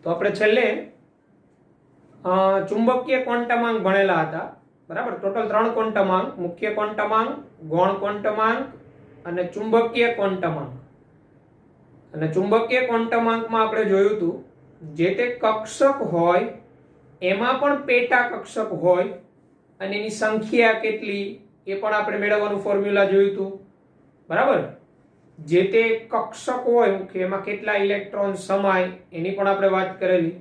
તો આપણે છેલ્લે ચુંબકીય ક્વોન્ટમાંક ભણેલા હતા, બરાબર. ટોટલ 3 ક્વોન્ટમાંક: મુખ્ય ક્વોન્ટમાંક, ગૌણ ક્વોન્ટમાંક અને ચુંબકીય ક્વોન્ટમાંક. અને ચુંબકીય ક્વોન્ટમાંકમાં આપણે જોયું હતું જે તે કક્ષક હોય એમાં પણ પેટા કક્ષક હોય અને એની સંખ્યા કેટલી એ પણ આપણે મેળવવાનું ફોર્મ્યુલા જોયું હતું, બરાબર. જે તે કક્ષક હોય કે એમાં કેટલા ઇલેક્ટ્રોન સમાય એની પણ આપણે વાત કરેલી,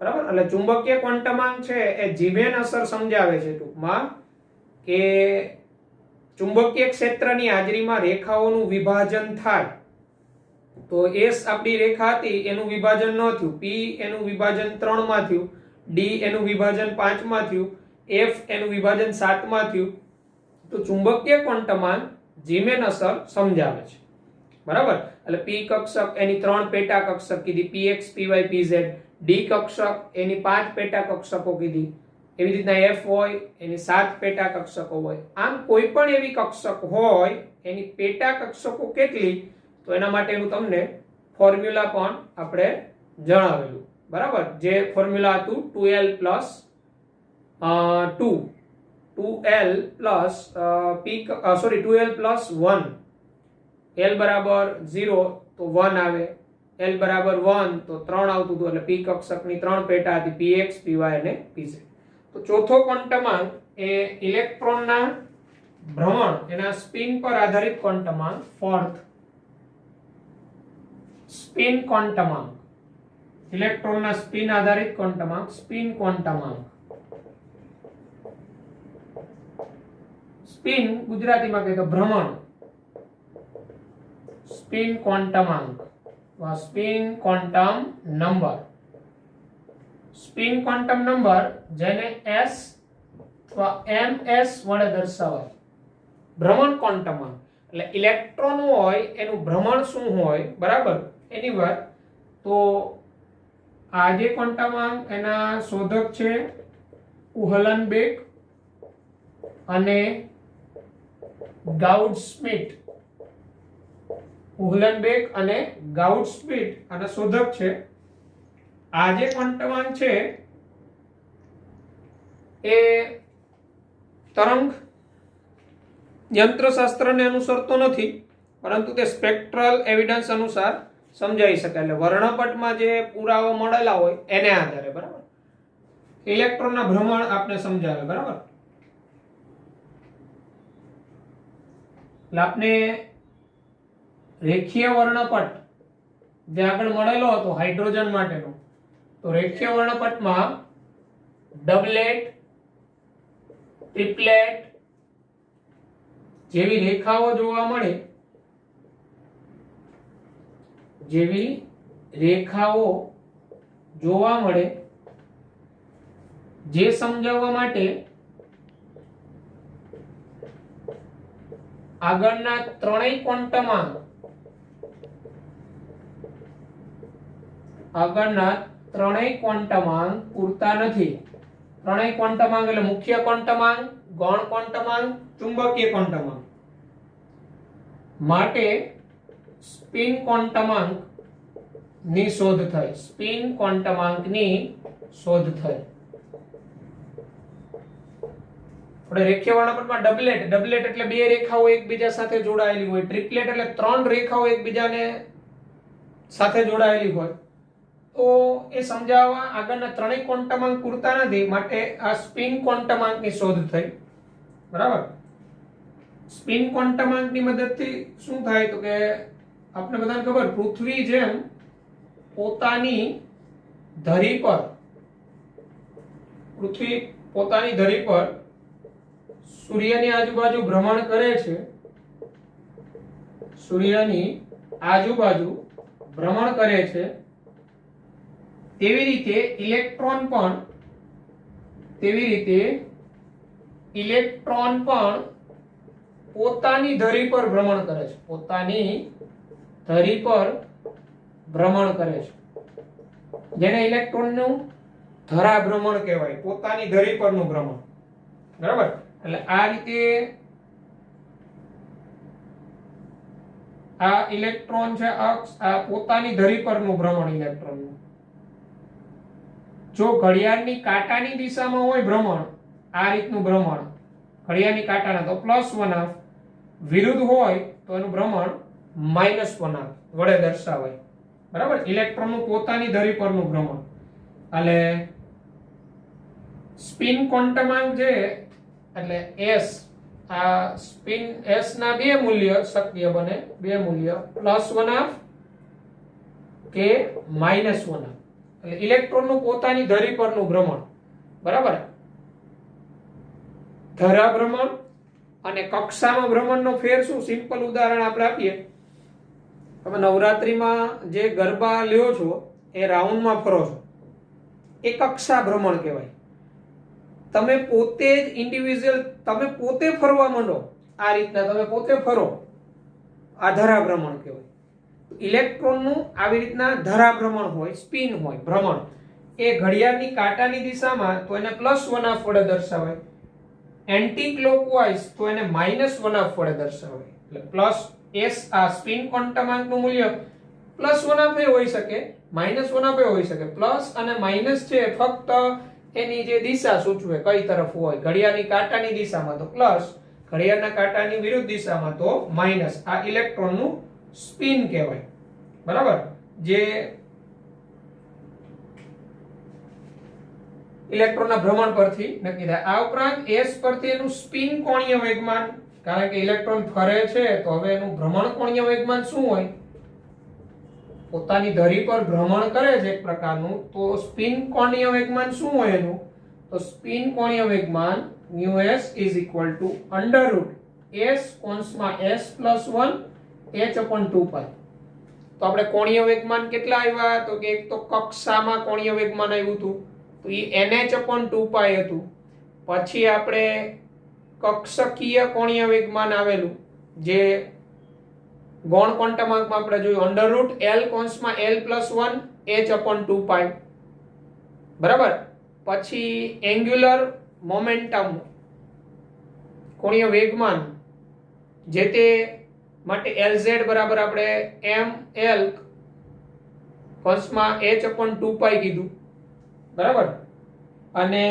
બરાબર. એટલે ચુંબકીય ક્વોન્ટમાંક છે એ જીભેન અસર સમજાવે છે ટૂંકમાં કે ચુંબકીય ક્ષેત્રની હાજરીમાં રેખાઓનું વિભાજન થાય. તો S આપણી રેખા હતી એનું વિભાજન ન થયું, P એનું વિભાજન 3 માં થયું, D એનું વિભાજન 5 માં થયું, F એનું વિભાજન 7 માં થયું. તો ચુંબકીય ક્વોન્ટમાંક જીમેન અસર સમજાવે છે, બરાબર. એટલે P કક્ષક એની 3 પેટા કક્ષક કીધી, PX PY PZ. D કક્ષક એની 5 પેટા કક્ષકો કીધી. એવી રીતના F હોય એની 7 પેટા કક્ષકો હોય. આમ કોઈ પણ એવી કક્ષક હોય એની પેટા કક્ષકો કેટલી તો એના માટેનું તમને ફોર્મ્યુલા પણ આપણે જણાવેલું, બરાબર. જે ફોર્મ્યુલા હતું 2L plus 2 2L plus 1. L બરાબર 0 તો 1 આવે, L બરાબર 1 તો 3 આવતું હતું. એટલે P કક્ષકની 3 પેટા હતી, PX PY અને PZ. તો ચોથો ક્વોન્ટમાંક એ ઇલેક્ટ્રોનના ભ્રમણ એના સ્પિન પર આધારિત ક્વોન્ટમાંક. ફોર્થ સ્પિન ક્વોન્ટમાંક, ઇલેક્ટ્રોનના સ્પિન આધારિત ક્વોન્ટમાંક, સ્પિન ક્વોન્ટમાંક. સ્પિન ગુજરાતીમાં કહે તો ભ્રમણ. સ્પિન ક્વોન્ટમાંક, spin quantum number. Spin quantum number જેને S અથવા ms વડે દર્શાવાય. ભ્રમણ ક્વોન્ટમાંક એટલે ઇલેક્ટ્રોન હોય એનું ભ્રમણ શું હોય, બરાબર, એની વાત. તો આ જે ક્વોન્ટમાંક એના શોધક છે ઉહલનબેક અને ગાઉડસ્મિટ. ઉહલનબેક અને ગાઉડસ્મિટ અને શોધક છે. આ જે ક્વોન્ટમાંક છે એ તરંગ યંત્રશાસ્ત્રને અનુસરતો નથી, પરંતુ તે સ્પેક્ટ્રલ એવિડન્સ અનુસાર સમજાઈ શકાય. એટલે વર્ણપટમાં જે પુરાવા મળેલા હોય એને આધારે, બરાબર, ઇલેક્ટ્રોનના ભ્રમણ આપને સમજાવે, બરાબર. એટલે આપને રેખીય વર્ણપટ જે આગળ મળેલો હતો હાઇડ્રોજન માટેનો, તો રેખીય વર્ણપટમાં ડબલેટ, ટ્રિપલેટ જેવી રેખાઓ જોવા મળે, જે સમજાવવા માટે આગળના ત્રણેય ક્વોન્ટમાંક પૂરતા નથી. ત્રણેય ક્વોન્ટમાંક એટલે મુખ્ય ક્વોન્ટમાંક, ગૌણ ક્વોન્ટમાંક, ચુંબકીય ક્વોન્ટમાંક માટે સ્પિન ક્વોન્ટમાંક ની શોધ થઈ. સ્પિન ક્વોન્ટમાંકની શોધ થઈ. આપણે રેખીય વર્ણપટમાં ડબલેટ એટલે બે રેખાઓ એકબીજા સાથે જોડાયેલી હોય, ટ્રિપલેટ એટલે 3 રેખાઓ એકબીજાને સાથે જોડાયેલી હોય. તો એ સમજાવવા આગળના ત્રણેય ક્વોન્ટમાંક પૂરતા નથી, માટે આ સ્પિન ક્વોન્ટમાંકની શોધ થઈ, બરાબર. સ્પિન ક્વોન્ટમાંકની મદદથી શું થાય તો કે આપણે બધાને ખબર, પૃથ્વી જેમ પોતાની ધરી પર સૂર્યની આજુબાજુ ભ્રમણ કરે છે, તેવી રીતે ઇલેક્ટ્રોન પણ પોતાની ધરી પર ભ્રમણ કરે છે. જેને ઇલેક્ટ્રોનનું ધરા ભ્રમણ કહેવાય, પોતાની ધરી પરનું ભ્રમણ, બરાબર. એટલે આ રીતે આ ઇલેક્ટ્રોન છે, આ પોતાની ધરી પરનું ભ્રમણ ઇલેક્ટ્રોનનું. જો ઘડિયાળની કાંટાની દિશામાં હોય ભ્રમણ, આ રીતનું ભ્રમણ ઘડિયાળની કાંટાના તો +1/2, વિરુદ્ધ હોય તો એનું ભ્રમણ -1/2 વડે દર્શાવાય. બરાબર. ઇલેક્ટ્રોનનું પોતાની ધરી પરનું ભ્રમણ. એટલે સ્પિન ક્વોન્ટમાંક છે એટલે s, આ સ્પિન s ના બે મૂલ્ય શક્ય બને, બે મૂલ્ય +1/2 કે -1/2. એટલે ઇલેક્ટ્રોનનું પોતાની ધરી પરનું ભ્રમણ. બરાબર. ધરા ભ્રમણ અને કક્ષામાં ભ્રમણનો ફેર શું? સિમ્પલ ઉદાહરણ આપણે આપીએ. તમે નવરાત્રીમાં જે ગરબા લ્યો છો એ રાઉન્ડમાં ફરો છો, એ કક્ષા ભ્રમણ કહેવાય. તમે પોતે જ ઇન્ડિવિડ્યુઅલ તમે પોતે ફરવા માંડો, આ રીતના તમે પોતે ફરો, આ ધરા ભ્રમણ કહેવાય. ઇલેક્ટ્રોનનું આવી રીતના ધરા ભ્રમણ હોય, સ્પિન હોય, ભ્રમણ એ ઘડિયાળની કાંટાની દિશામાં તો એને +1/2 વડે દર્શાવાય, એન્ટી ક્લોકવાઇઝ તો એને -1/2 વડે દર્શાવાય. એટલે s આ સ્પિન ક્વોન્ટમાંકનું મૂલ્ય +1/2 હોઈ શકે, -1/2 હોઈ શકે. પ્લસ અને માઇનસ છે ફક્ત એની જે દિશા સૂચવે કઈ તરફ હોય. ઘડિયાળની કાંટાની દિશામાં તો પ્લસ, ઘડિયાળના કાંટાની વિરુદ્ધ દિશામાં તો માઇનસ. આ ઇલેક્ટ્રોનનું સ્પિન કહેવાય. બરાબર. જે ઇલેક્ટ્રોનના ભ્રમણ પરથી નક્કી થાય. આ ઉપરાંત s પરથી એનું સ્પિન કોણીય વેગમાન, કારણ કે ઇલેક્ટ્રોન ફરે છે તો હવે એનું ભ્રમણ કોણીય વેગમાન શું હોય? પોતાની ધરી પર ભ્રમણ કરે છે એક પ્રકારનું, તો સ્પિન કોણીય વેગમાન શું હોય એનું? તો સ્પિન કોણીય વેગમાન μs = √s s+1 h/2π. તો આપણે કોણીય વેગમાન કેટલા આવ્યા? તો કે એક તો કક્ષામાં કોણીય વેગમાન આવ્યું હતું તો એ nh/2π હતું. પછી આપણે કક્ષકીય કોણીય વેગમાન આવેલું જે ગૌણ ક્વોન્ટમાંકમાં આપણે જોયું √l+1 h/2π. બરાબર. પછી એંગ્યુલર મોમેન્ટમ કોણીય વેગમાન જે તે માટે Lz બરાબર આપણે ml(h/2π) કીધું. બરાબર. અને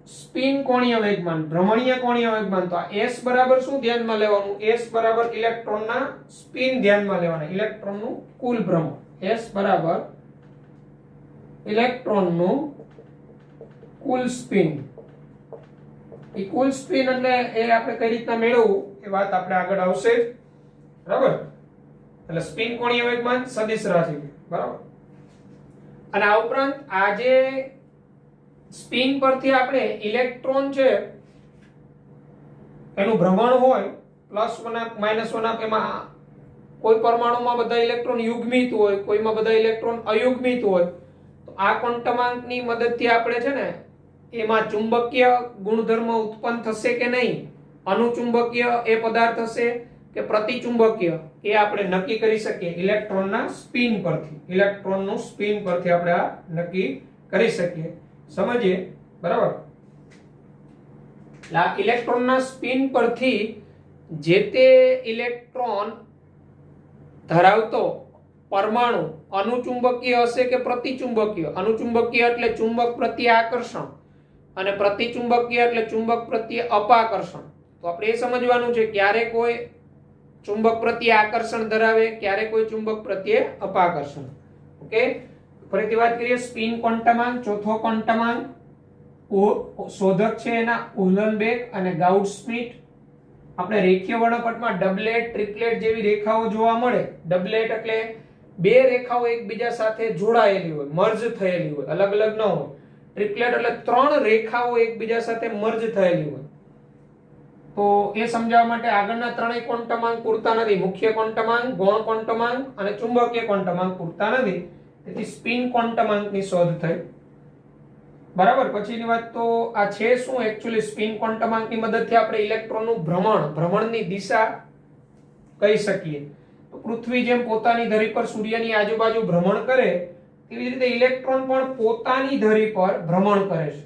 સ્પિન કોણીય વેગમાન, ભ્રમણીય કોણીય વેગમાન, તો આ s બરાબર શું ધ્યાનમાં લેવાનું? s બરાબર ઇલેક્ટ્રોનના સ્પિન ધ્યાનમાં લેવાના, ઇલેક્ટ્રોનનું કુલ ભ્રમણ. s બરાબર ઇલેક્ટ્રોનનું કુલ સ્પિન. એ કુલ સ્પિન એટલે એ આપણે કઈ રીતના મેળવવું એ વાત આપણે આગળ આવશે. બરાબર. એટલે સ્પિન કોણીય વેગમાન સદિશ રાશિ. બરાબર. અને આ ઉપરાંત આજે સ્પિન પરથી આપણે ઇલેક્ટ્રોન છે એનું ભ્રમણ હોય +1/2 -1/2, એમાં કોઈ પરમાણુમાં બધા ઇલેક્ટ્રોન યુગ્મિત હોય, કોઈમાં બધા ઇલેક્ટ્રોન અયુગ્મિત હોય. તો આ ક્વોન્ટમાંકની મદદથી આપણે છે ને એમાં ચુંબકીય ગુણધર્મ ઉત્પન્ન થશે કે નહીં, અનુચુંબકીય એ પદાર્થ હશે કે પ્રતિચુંબકીય, એ આપણે નક્કી કરી શકીએ ઇલેક્ટ્રોનના સ્પિન પરથી. ઇલેક્ટ્રોનનું સ્પિન પરથી આપણે આ નક્કી કરી શકીએ. સમજીએ. બરાબર. આ ઇલેક્ટ્રોનના સ્પિન પરથી જે તે ઇલેક્ટ્રોન ધરાવતો પરમાણુ અનુચુંબકીય હશે કે પ્રતિચુંબકીય. અનુચુંબકીય એટલે ચુંબક પ્રત્યે આકર્ષણ અને પ્રતિચુંબકીય એટલે ચુંબક પ્રત્યે અપાકર્ષણ. તો આપણે એ સમજવાનું છે ક્યારે કોઈ ચુંબક પ્રત્યે આકર્ષણ ધરાવે, ક્યારે કોઈ ચુંબક પ્રત્યે અપાકર્ષણ. ઓકે. ફરીથી વાત કરીએ. સ્પિન ક્વોન્ટમાંક, ચોથો ક્વોન્ટમાંક શોધક છે એના ઉહલનબેક અને ગાઉડ-સ્મિટ. આપણે રેખીય વર્ણપટમાં ડબલેટ, ટ્રિપલેટ જેવી રેખાઓ જોવા મળે. ડબલેટ એટલે બે રેખાઓ એકબીજા સાથે જોડાયેલી હોય, મર્જ થયેલી હોય, અલગ અલગ ન હોય. ટ્રિપલેટ એટલે ત્રણ રેખાઓ એકબીજા સાથે મર્જ થયેલી હોય. તો એ સમજાવવા માટે આગળના ત્રણેય ક્વોન્ટમાંક પૂરતા નથી. મુખ્ય ક્વોન્ટમાંક, ગૌણ ક્વોન્ટમાંક અને ચુંબકીય ક્વોન્ટમાંક પૂરતા નથી. તેથી સ્પિન ક્વોન્ટમાંકની શોધ થઈ. બરાબર. પછીની વાત તો આ છે શું એક્ચ્યુઅલી સ્પિન ક્વોન્ટમાંકની મદદથી આપણે ઇલેક્ટ્રોનનું ભ્રમણની દિશા કહી શકીએ. તો પૃથ્વી જેમ પોતાની ધરી પર સૂર્યની આજુબાજુ ભ્રમણ કરે તેવી રીતે ઇલેક્ટ્રોન પણ પોતાની ધરી પર ભ્રમણ કરે છે.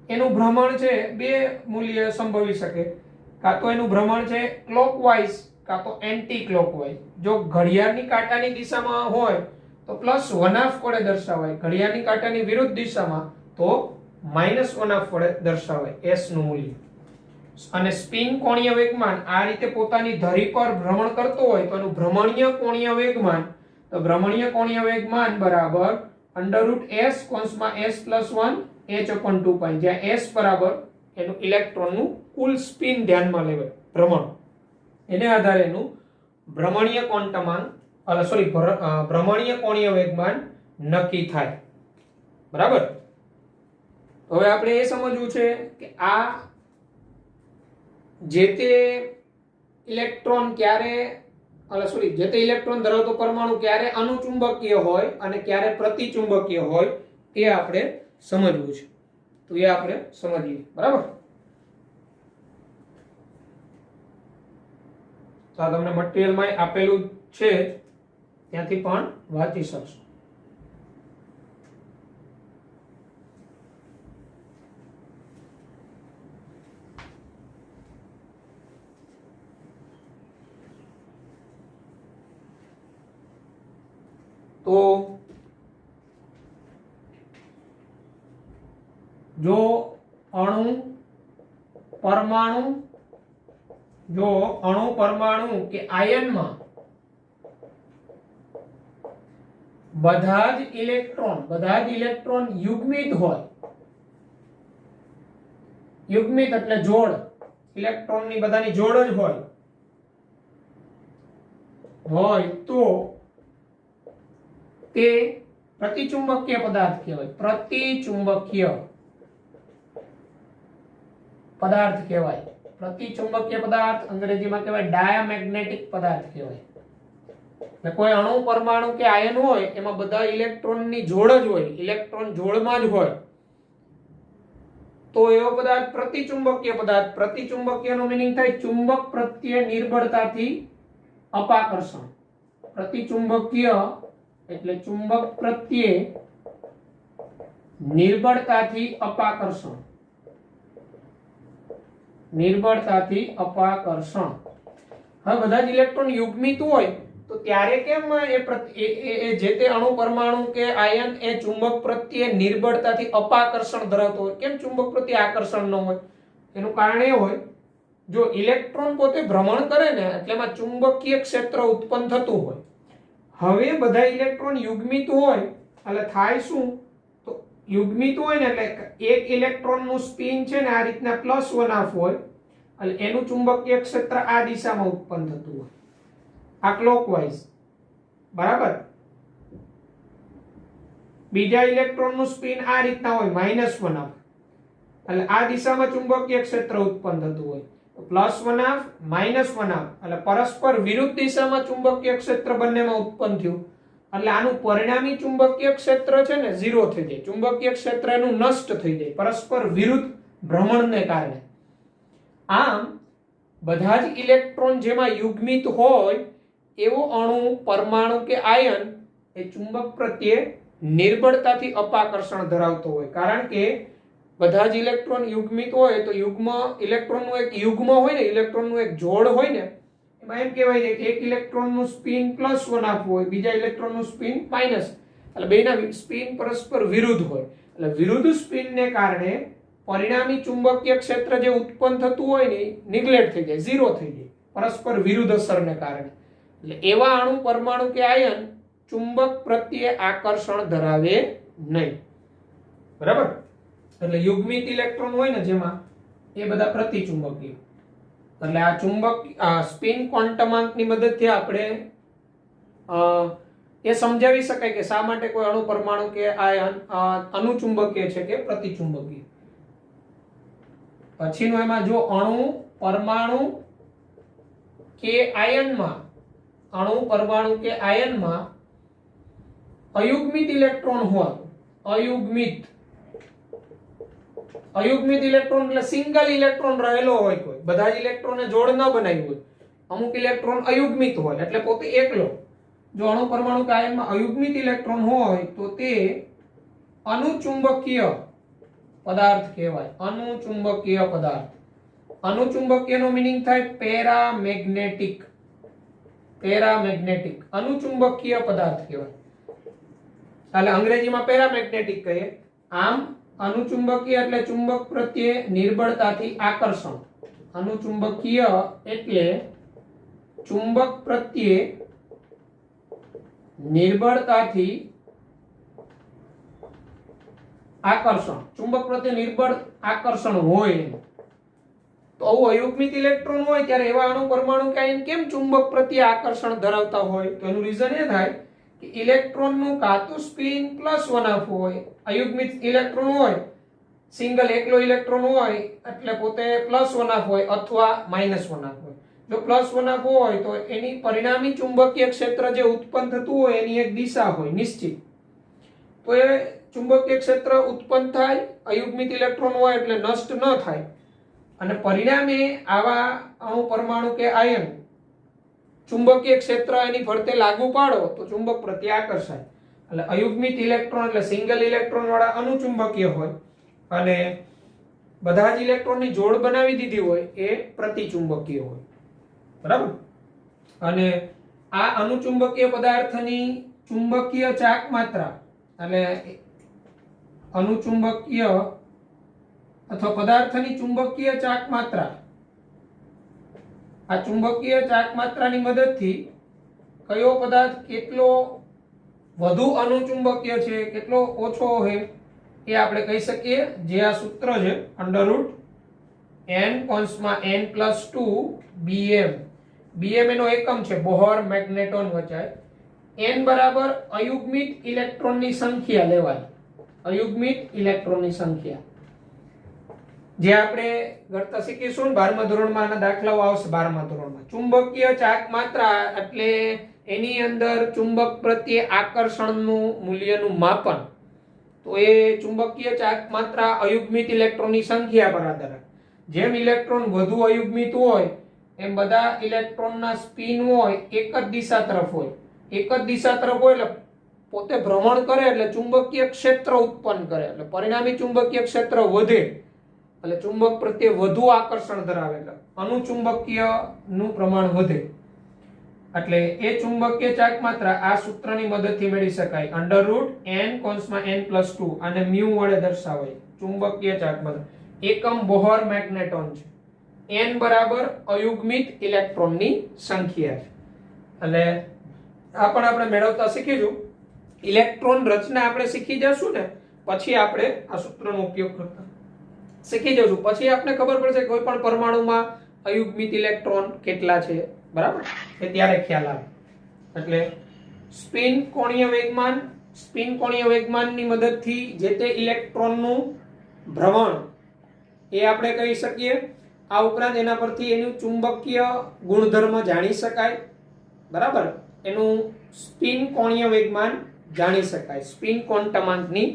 એનું ભ્રમણ છે બે મૂલ્ય સંભવી શકે. કાં તો એનું ભ્રમણ છે ક્લોકવાઇઝ કાં તો એન્ટી ક્લોકવાઇઝ. જો ઘડિયાળની કાંટાની દિશામાં હોય તો +1/2 વડે દર્શાવાય, ઘડિયાળની કાંટાની વિરુદ્ધ દિશામાં તો -1/2 વડે દર્શાવાય s નું મૂલ્ય. અને સ્પિન કોણીય વેગમાન આ રીતે પોતાની ધરી પર ભ્રમણ કરતો હોય તો એનું ભ્રમણીય કોણીય વેગમાન, તો ભ્રમણીય કોણીય વેગમાન બરાબર √s s+1 h/2π, જ્યાં s બરાબર એનું ઇલેક્ટ્રોનનું કુલ સ્પિન ધ્યાનમાં લેવાય, ભ્રમણ, એને આધારે એનું ભ્રમણીય ક્વોન્ટમાંક ભ્રમણીય કોણીય વેગમાન નક્કી થાય. બરાબર. હવે આપણે એ સમજવું છે કે આ જે તે ઇલેક્ટ્રોન ક્યારે જે તે ઇલેક્ટ્રોન ધરાવતો પરમાણુ ક્યારે અનુચુંબકીય હોય અને ક્યારે પ્રતિચુંબકીય હોય એ આપણે સમજવું છે. તો એ આપણે સમજીએ. બરાબર. તો આ તમને મટીરીયલમાં આપેલું છે, ત્યાંથી પણ વાંચી શકશો. તો જો અણુ પરમાણુ કે આયનમાં બધા જ ઇલેક્ટ્રોન યુગ્મિત હોય, યુગ્મિત એટલે જોડ, ઇલેક્ટ્રોનની બધાની જોડ જ હોય તો તે પ્રતિચુંબકીય પદાર્થ કહેવાય. પ્રતિચુંબકીય પદાર્થ કહેવાય. પ્રતિચુંબકીય પદાર્થ અંગ્રેજીમાં કહેવાય ડાયામેગ્નેટિક પદાર્થ કહેવાય. એટલે કોઈ અણુ પરમાણુ કે આયન હોય એમાં બધા ઇલેક્ટ્રોનની જોડ જ હોય, ઇલેક્ટ્રોન જોડમાં જ હોય તો એવો પદાર્થ પ્રતિચુંબકીય પદાર્થ. પ્રતિચુંબકીયનો મીનિંગ થાય ચુંબક પ્રત્યે નિર્બળતાથી અપાકર્ષણ. પ્રતિચુંબકીય એટલે ચુંબક પ્રત્યે નિર્બળતાથી અપાકર્ષણ. નિર્બળતાથી અપાકર્ષણ. હવે બધા જ ઇલેક્ટ્રોન યુગ્મિત હોય તો ત્યારે કેમ એ જે તે અણુ પરમાણુ કે આયન એ ચુંબક પ્રત્યે નિર્બળતાથી અપાકર્ષણ ધરાવતો હોય? કેમ ચુંબક પ્રત્યે આકર્ષણ ન હોય? એનું કારણ એ હોય, જો ઇલેક્ટ્રોન પોતે ભ્રમણ કરે ને એટલે એમાં ચુંબકીય ક્ષેત્ર ઉત્પન્ન થતું હોય. હવે બધા ઇલેક્ટ્રોન યુગ્મિત હોય એટલે થાય શું? તો યુગ્મિત હોય ને એટલે એક ઇલેક્ટ્રોનનું સ્પિન છે ને આ રીતના +1/2 હોય એટલે એનું ચુંબકીય ક્ષેત્ર આ દિશામાં ઉત્પન્ન થતું હોય, આ ક્લોકવાઇઝ. બરાબર. બીજા ઇલેક્ટ્રોનનું સ્પિન આ રીતના હોય -1/2 એટલે આ દિશામાં ચુંબકીય ક્ષેત્ર ઉત્પન્ન થતું હોય. +1/2 -1/2 એટલે પરસ્પર વિરુદ્ધ દિશામાં ચુંબકીય ક્ષેત્ર બંનેમાં ઉત્પન્ન થયું એટલે આનું પરિણામી ચુંબકીય ક્ષેત્ર છે ને 0 થઈ જાય. ચુંબકીય ક્ષેત્ર એનું નષ્ટ થઈ જાય પરસ્પર વિરુદ્ધ ભ્રમણને કારણે. આમ બધા જ ઇલેક્ટ્રોન જેમાં યુગ્મિત હોય એવો અણુ પરમાણુ કે આયન એ ચુંબક પ્રત્યે નિર્બળતાથી અપાકર્ષણ ધરાવતો હોય. કારણ કે બધા જ ઇલેક્ટ્રોન યુગ્મિત હોય તો યુગ્મ ઇલેક્ટ્રોનનું એક યુગ્મ હોય ને, ઇલેક્ટ્રોનનું એક જોડ હોય ને, એમાં એમ કહેવાય છે કે એક ઇલેક્ટ્રોનનું સ્પિન +1/2 હોય, બીજા ઇલેક્ટ્રોનનું સ્પિન માઇનસ, એટલે બેના સ્પિન પરસ્પર વિરુદ્ધ હોય. એટલે વિરુદ્ધ સ્પિનને કારણે પરિણામી ચુંબકીય ક્ષેત્ર જે ઉત્પન્ન થતું હોય ને નિગ્લેક્ટ થઈ જાય, 0 થઈ જાય પરસ્પર વિરુદ્ધ અસરને કારણે. એટલે એવા અણુ પરમાણુ કે આયન ચુંબક પ્રત્યે આકર્ષણ ધરાવે નહીં. બરાબર. એટલે યુગ્મિત ઇલેક્ટ્રોન હોય ને જેમાં એ બધા પ્રતિચુંબકીય. એટલે આ સ્પિન ક્વોન્ટમાંકની મદદથી આપણે એ સમજાવી શકાય કે શા માટે કોઈ અણુ પરમાણુ કે આયન અનુચુંબકીય છે કે પ્રતિચુંબકીય. પછીનું એમાં જો અણુ પરમાણુ કે આયનમાં અયુગ્મિત ઇલેક્ટ્રોન હોય, અયુગ્મિત ઇલેક્ટ્રોન એટલે સિંગલ ઇલેક્ટ્રોન રહેલો હોય, કોઈ બધા જ ઇલેક્ટ્રોનને જોડ ન બનાવ્યું હોય, અમુક ઇલેક્ટ્રોન અયુગ્મિત હોય એટલે પોતે એકલો. જો અણુ પરમાણુ કે આયનમાં અયુગ્મિત ઇલેક્ટ્રોન હોય તો તે અનુચુંબકીય પદાર્થ કહેવાય. અનુચુંબકીય પદાર્થ. અનુચુંબકીયનો મીનિંગ થાય પેરામેગ્નેટિક. અનુચુંબકીય પદાર્થ કહેવાય. એટલે અંગ્રેજીમાં પેરામેગ્નેટિક કહીએ. આમ અનુચુંબકીય એટલે ચુંબક પ્રત્યે નિર્બળતાથી આકર્ષણ. અનુચુંબકીય એટલે ચુંબક પ્રત્યે નિર્બળતાથી આકર્ષણ. ચુંબક પ્રત્યે નિર્બળ આકર્ષણ હોય તો આવું અયુગ્મિત ઇલેક્ટ્રોન હોય ત્યારે એવા અણુ પરમાણુ કે આયન કેમ ચુંબક પ્રત્યે આકર્ષણ ધરાવતા હોય? તો એનું રીઝન એ થાય કે ઇલેક્ટ્રોનનું કાં તો સ્પિન +1 હોય. અયુગ્મિત ઇલેક્ટ્રોન હોય, સિંગલ એકલો ઇલેક્ટ્રોન હોય એટલે પોતે +1 હોય અથવા -1 હોય. જો +1 હોય તો એની પરિણામી ચુંબકીય ક્ષેત્ર જે ઉત્પન્ન થતું હોય એની એક દિશા હોય નિશ્ચિત. તો એ ચુંબકીય ક્ષેત્ર ઉત્પન્ન થાય, અયુગ્મિત ઇલેક્ટ્રોન હોય એટલે નષ્ટ ન થાય અને પરિણામે આવા અણુ પરમાણુ કે આયન ચુંબકીય ક્ષેત્ર એની ફરતે લાગુ પાડો તો ચુંબક પ્રત્યે આકર્ષાય. એટલે અયુગ્મિત ઇલેક્ટ્રોન એટલે સિંગલ ઇલેક્ટ્રોન વાળા અનુચુંબકીય હોય અને બધા જ ઇલેક્ટ્રોનની જોડ બનાવી દીધી હોય એ પ્રતિચુંબકીય હોય. બરાબર? અને આ અનુચુંબકીય પદાર્થની ચુંબકીય ચાક માત્રા એટલે અનુચુંબકીય અથવા પદાર્થની ચુંબકીય ચાક માત્રા, આ ચુંબકીય ચાક માત્રાની મદદથી કયો પદાર્થ કેટલો વધુ અનુચુંબકીય છે, કેટલો ઓછો છે એ આપણે કહી શકીએ. જે આ સૂત્ર છે √n+2 bm. bm એનો એકમ છે બોહર મેગ્નેટોન વચાય. n બરાબર અયુગ્મિત ઇલેક્ટ્રોનની સંખ્યા લેવાય. અયુગ્મિત ઇલેક્ટ્રોનની સંખ્યા જે આપણે ગણતા શીખીશું 12મા ધોરણમાં આના દાખલાઓ આવશે. 12મા ધોરણમાં ચુંબકીય ચાક માત્રા એટલે એની અંદર ચુંબક પ્રત્યે આકર્ષણનું મૂલ્યનું માપન. તો એ ચુંબકીય ચાક માત્રા અયુગ્મિત ઇલેક્ટ્રોનની સંખ્યા પર આધાર રાખે. જેમ ઇલેક્ટ્રોન વધુ અયુગ્મિત હોય એમ બધા ઇલેક્ટ્રોનના સ્પિન હોય એક જ દિશા તરફ હોય. એક જ દિશા તરફ હોય એટલે પોતે ભ્રમણ કરે એટલે ચુંબકીય ક્ષેત્ર ઉત્પન્ન કરે એટલે પરિણામી ચુંબકીય ક્ષેત્ર વધે એટલે ચુંબક પ્રત્યે વધુ આકર્ષણ ધરાવે એટલે અનુચુંબકીય નું પ્રમાણ વધે. એટલે એ ચુંબકીય ચાક માત્રા આ સૂત્રની મદદથી મેળવી શકાય. √n+n+2 અને μ વડે દર્શાવાય ચુંબકીય ચાક માત્રા. એકમ બોહર મેગ્નેટોન છે. n બરાબર અયુગ્મિત ઇલેક્ટ્રોનની સંખ્યા છે. એટલે આ પણ આપણે મેળવતા શીખીશું. ઇલેક્ટ્રોન રચના આપણે શીખી જશું ને પછી આપણે આ સૂત્રનો ઉપયોગ કરતા શીખી જશું. પછી આપણે ખબર પડશે કોઈ પણ પરમાણુમાં અયુગ્મિત ઇલેક્ટ્રોન કેટલા છે. બરાબર? એ ત્યારે ખ્યાલ આવે. એટલે સ્પિન કોણીય વેગમાનની મદદથી જે તે ઇલેક્ટ્રોનનું ભ્રમણ એ આપણે કહી શકીએ. આ ઉપરાંત એના પરથી એનું ચુંબકીય ગુણધર્મ જાણી શકાય. બરાબર? એનું સ્પિન કોણીય વેગમાન જાણી શકાય સ્પિન ક્વોન્ટમાંકની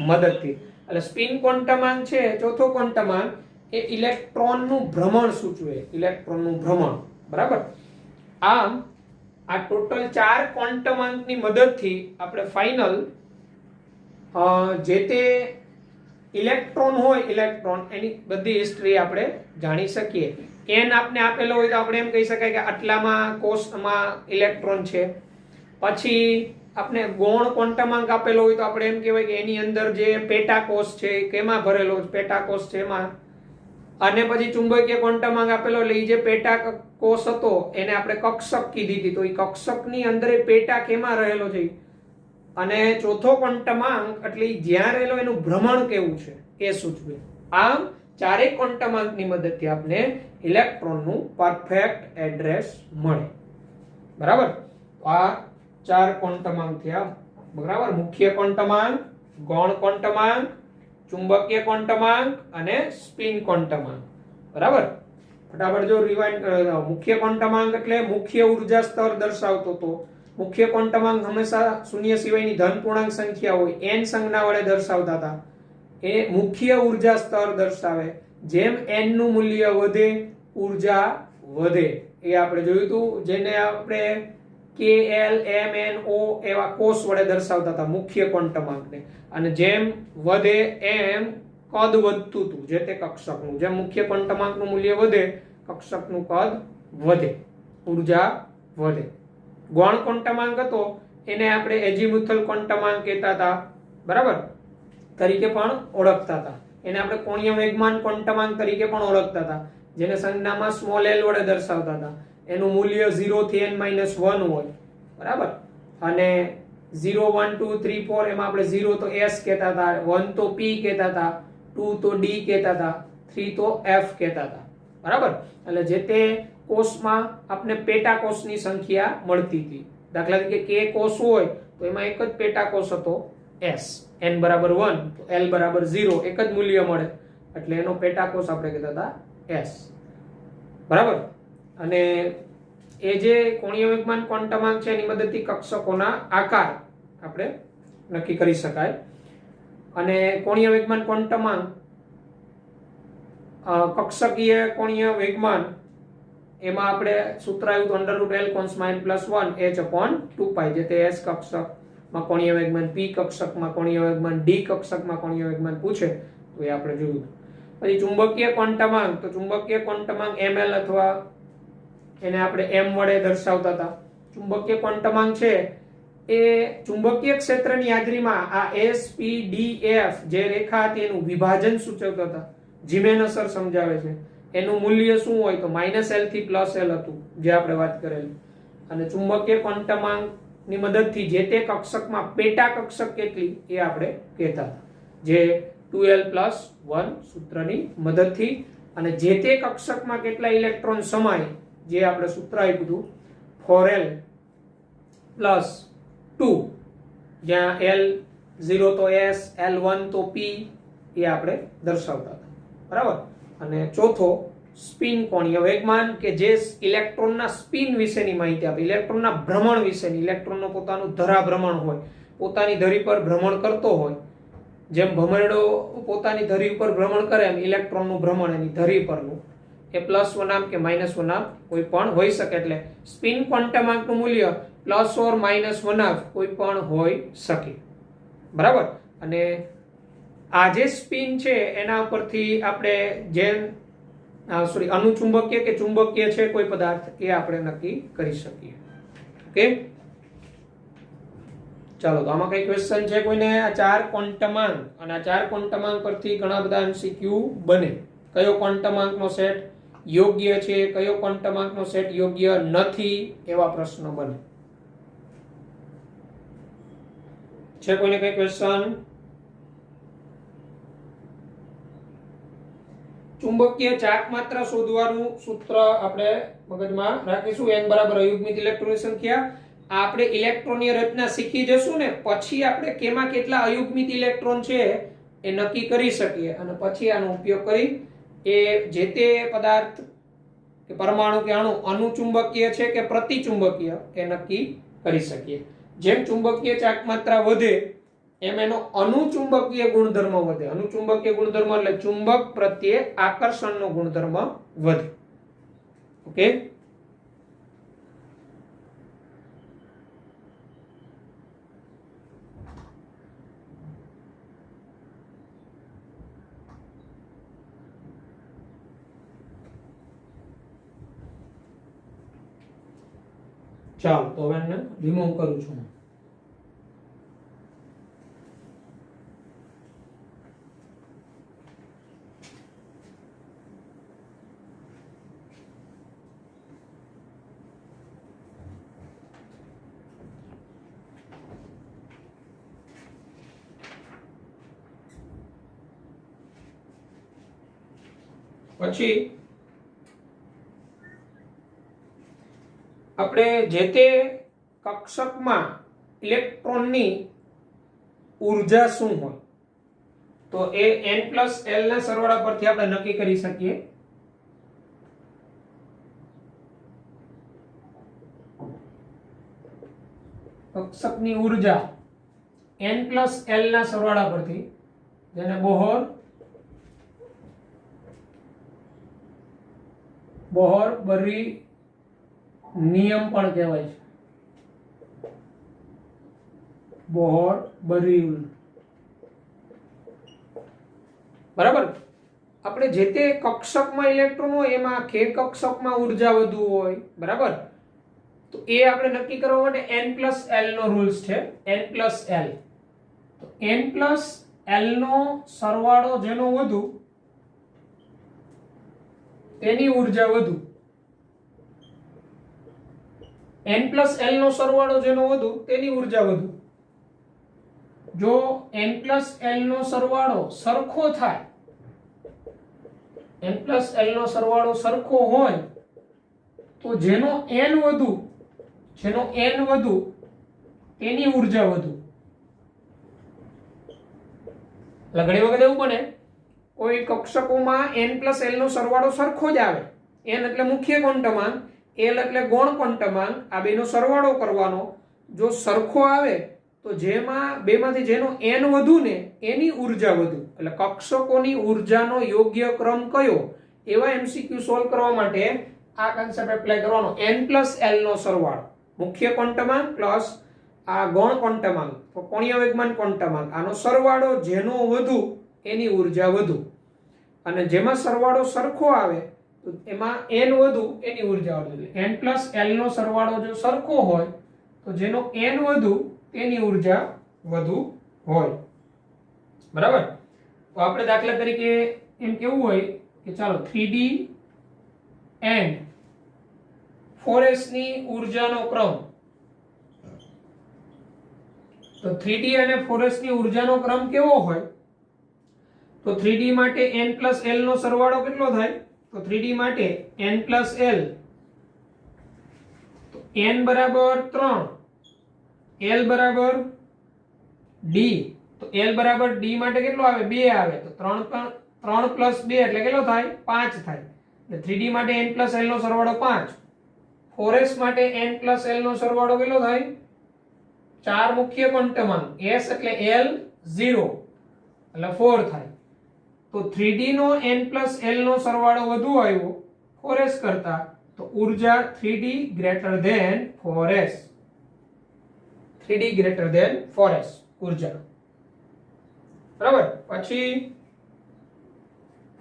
મદદથી. એટલે સ્પિન ક્વોન્ટમાંક છે ચોથો ક્વોન્ટમાંક એ ઇલેક્ટ્રોનનું ભ્રમણ સૂચવે. ઇલેક્ટ્રોનનું ભ્રમણ. બરાબર? આમ આ ટોટલ 4 ક્વોન્ટમાંકની મદદથી આપણે ફાઇનલ જે તે ઇલેક્ટ્રોન હોય ઇલેક્ટ્રોન એની બધી હિસ્ટ્રી આપણે જાણી શકીએ. n આપને આપેલો હોય તો આપણે એમ કહી શકાય કે આટલામાં કોષમાં ઇલેક્ટ્રોન છે. પછી આપણે ગૌણ ક્વોન્ટમાંક આપેલો હોય તો આપણે એમ કહેવાય કે એની અંદર જે પેટા કોષ છે કેમાં ભરેલો છે, પેટા કોષ છે એમાં. અને પછી ચુંબકીય ક્વોન્ટમાંક આપેલો એટલે જે પેટા કોષ હતો એને આપણે કક્ષક કીધી હતી. તો એ કક્ષકની અંદર એ પેટા કેમાં રહેલો છે. અને ચોથો ક્વોન્ટમાંક એટલે જ્યાં રહેલો એનું ભ્રમણ કેવું છે એ સૂચવે. આમ ચારેય ક્વોન્ટમાંકની મદદથી આપણે ઇલેક્ટ્રોનનું પરફેક્ટ એડ્રેસ મળે. બરાબર? આ 4 ક્વોન્ટમાંક થયા. બરાબર? મુખ્ય ક્વોન્ટમાંક, ગૌણ ક્વોન્ટમાંક, ચુંબકીય ક્વોન્ટમાંક અને સ્પિન ક્વોન્ટમાંક. બરાબર? ફટાફટ જો રિવાઇન્ડ મુખ્ય ક્વોન્ટમાંક એટલે મુખ્ય ઉર્જા સ્તર દર્શાવતો હતો. મુખ્ય ક્વોન્ટમાંક હંમેશા શૂન્ય સિવાયની ધન પૂર્ણાંક સંખ્યા હોય n સંજ્ઞા વડે દર્શાવતા હતા. એ મુખ્ય ઉર્જા સ્તર દર્શાવે. જેમ n નું મૂલ્ય વધે ઉર્જા વધે. એ આપણે જોયું હતું. જેને આપણે KL MNO એવા કોષ વડે દર્શાવતા હતા મુખ્ય ક્વોન્ટમાંકને. અને જેમ વધે એમ કદ વધતું હતું જે તે કક્ષકનું. જેમ મુખ્ય ક્વોન્ટમાંકનું મૂલ્ય વધે કક્ષકનું કદ વધે, ઉર્જા વધે. ગૌણ ક્વોન્ટમાંક હતો એને આપણે એજીમુથલ ક્વોન્ટમાંક કહેતા હતા, બરાબર, તરીકે પણ ઓળખતા હતા. એને આપણે કોણીય વેગમાન ક્વોન્ટમાંક તરીકે પણ ઓળખતા હતા, જેને સંજ્ઞામાં સ્મોલ એલ વડે દર્શાવતા હતા. એનું મૂલ્ય 0 થી n-1 હોય, બરાબર. અને 0 1 2 3 4 એમાં આપણે 0 તો s કહેતા હતા, 1 તો p કહેતા હતા, 2 તો d કહેતા હતા, 3 તો f કહેતા હતા, બરાબર. એટલે જે તે કોષમાં આપણે પેટા કોષની સંખ્યા મળતી હતી. દાખલા તરીકે k કોષ હોય તો એમાં એક જ પેટા કોષ હતો s, n બરાબર 1 તો l બરાબર 0, એક જ મૂલ્ય મળે એટલે એનો પેટા કોષ આપણે કહેતા હતા s, બરાબર. અને એ જે કોણીય વેગમાન ક્વોન્ટમાંક છે એની મદદથી કક્ષકોના આકાર આપણે નક્કી કરી શકાય. અને કોણીય વેગમાન ક્વોન્ટમાંક કક્ષકીય કોણીય વેગમાન એમાં આપણે સૂત્ર આવ્યું √L n + 1 h/2π, જે તે s કક્ષકમાં કોણીય વેગમાન, p કક્ષકમાં કોણીય વેગમાન, d કક્ષકમાં કોણીય વેગમાન પૂછે તો એ આપણે જોયું. પછી ચુંબકીય ક્વોન્ટમાંક, તો ચુંબકીય ક્વોન્ટમાંક ml અથવા એને આપણે m વડે દર્શાવતા હતા. ચુંબકીય ક્વોન્ટમાંક છે એ ચુંબકીય ક્ષેત્રની હાજરીમાં આ s p d f જે રેખા હતી એનું વિભાજન સૂચવતા હતા. જીમેનસર સમજાવે છે એનું મૂલ્ય શું હોય તો -l થી +l હતું, જે આપણે વાત કરેલી. અને ચુંબકીય ક્વોન્ટમાંક ની મદદથી જે તે કક્ષકમાં પેટા કક્ષક કેટલી એ આપણે કહેતા હતા, જે 2l + 1 સૂત્રની મદદથી. અને જે તે કક્ષકમાં કેટલા ઇલેક્ટ્રોન સમાય, જે આપણે સૂત્ર આપ્યું હતું 4l + 2, જ્યાં l 0 તો s, l1 તો p, એ આપણે દર્શાવતા હતા, બરાબર. અને ચોથો સ્પિન કોણીય વેગમાન, કે જે ઇલેક્ટ્રોનના સ્પિન વિશેની માહિતી આપે, ઇલેક્ટ્રોનના ભ્રમણ વિશેની. ઇલેક્ટ્રોનનું પોતાનું ધરા ભ્રમણ હોય, પોતાની ધરી પર ભ્રમણ કરતો હોય. જેમ ભમરડો પોતાની ધરી ઉપર ભ્રમણ કરે એમ ઇલેક્ટ્રોનનું ભ્રમણ એની ધરી પરનું એ +1 કે -1 કોઈ પણ હોઈ શકે. એટલે સ્પિન ક્વોન્ટમાંકનું મૂલ્ય +or - કોઈ પણ હોઈ શકે, બરાબર. અને આ જે સ્પિન છે એના ઉપરથી આપણે જેમ અનુચુંબકીય કે ચુંબકીય છે કોઈ પદાર્થ એ આપણે નક્કી કરી શકીએ. ઓકે, ચાલો તો આમાં કઈ ક્વેશ્ચન છે કોઈને? આ 4 ક્વોન્ટમાંક, અને આ 4 ક્વોન્ટમાંક પરથી ઘણા બધા MCQ બને. કયો ક્વોન્ટમાંકનો સેટ યોગ્ય છે, કયો ક્વોન્ટમાંકનો સેટ યોગ્ય નથી, એવા પ્રશ્નો બને. છે કોઈને કઈ ક્વેશ્ચન? ચુંબકીય ચાક માત્રા શોધવાનું સૂત્ર આપણે મગજમાં રાખીશું. n બરાબર અયુગ્મિત ઇલેક્ટ્રોનની સંખ્યા. આપણે ઇલેક્ટ્રોનની રચના શીખી જશું ને પછી આપણે કેમાં કેટલા અયુગ્મિત ઇલેક્ટ્રોન છે એ નક્કી કરી શકીએ, અને પછી આનો ઉપયોગ કરી એ જે તે પદાર્થ કે પરમાણુ કે અણુ અનુચુંબકીય છે કે પ્રતિચુંબકીય એ નક્કી કરી શકીએ. જેમ ચુંબકીય ચાક માત્રા વધે એમ એનો અનુચુંબકીય ગુણધર્મ વધે. અનુચુંબકીય ગુણધર્મ એટલે ચુંબક પ્રત્યે આકર્ષણનો ગુણધર્મ વધે. ઓકે, ચાલો તો હવે એને રિમૂવ કરું છું. પછી આપણે જે તે કક્ષકમાં ઇલેક્ટ્રોનની ઊર્જા શું હોય તો એ n + l ના સરવાળા પરથી આપણે નક્કી કરી શકીએ. કક્ષકની ઊર્જા n + l ના સરવાળા પરથી, જેને બોહર-બરી નિયમ પણ કહેવાય છે. બોહર-બરી, બરાબર. આપણે જે તે કક્ષકમાં ઇલેક્ટ્રોન હોય એમાં કે કક્ષકમાં ઊર્જા વધુ હોય, બરાબર. તો એ આપણે નક્કી કરવા માટે n+l નો રૂલ્સ છે. n+l, તો n+l નો સરવાળો જેનો વધુ તેની ઉર્જા વધુ. n+l નો સરવાળો જેનો વધુ તેની ઉર્જા વધુ. જો n+l નો સરવાળો સરખો થાય, n+l નો સરવાળો સરખો હોય તો જેનો n વધુ તેની ઉર્જા વધુ. એટલે ઘણી વખત એવું બને કોઈ કક્ષકોમાં n+l નો સરવાળો સરખો જ આવે. n એટલે મુખ્ય ક્વોન્ટમાંક, l એટલે ગૌણ ક્વોન્ટમાંક, આ બેનો સરવાળો કરવાનો. જો સરખો આવે તો જેમાં બેમાંથી જેનો n વધુ ને એની ઉર્જા વધુ. એટલે કક્ષકોની ઉર્જાનો યોગ્ય ક્રમ કયો, એવા MCQ સોલ્વ કરવા માટે આ કન્સેપ્ટ એપ્લાય કરવાનો. n+l નો સરવાળો, મુખ્ય ક્વોન્ટમાંક પ્લસ આ ગૌણ ક્વોન્ટમાંક, તો કોણીય વેગમાન ક્વોન્ટમાંક, આનો સરવાળો જેનો વધુ એની ઉર્જા વધુ. અને જેમાં સરવાળો સરખો આવે તો એમાં n વધુ એની ઉર્જા વધુ. n+l નો સરવાળો જો સરખો હોય તો જેનો n વધુ તેની ઉર્જા વધુ હોય. બરાબર. તો આપણે દાખલા તરીકે એમ કેવું હોય કે ચાલો 3D એન્ડ 4s ની ઉર્જાનો ક્રમ. તો 3D અને 4s ની ઉર્જાનો ક્રમ કેવો હોય? તો 3D માટે n+l નો સરવાળો કેટલો થાય? તો 3D માટે n+l, તો n બરાબર 3, l બરાબર d. તો l બરાબર d માટે કેટલો આવે? 2 આવે. તો 3 + 2 એટલે કેટલો થાય? 5 થાય. એટલે 3D માટે n+l નો સરવાળો 5. 4s માટે n+l નો સરવાળો કેટલો થાય? 4 મુખ્ય ક્વોન્ટમાંક, s એટલે l 0 એટલે 4 થાય. તો 3D નો n+l નો સરવાળો વધુ આવ્યો 4s કરતા, તો ઉર્જા 3D greater than 4s. 3D greater than 4s ઉર્જા. બરાબર. પછી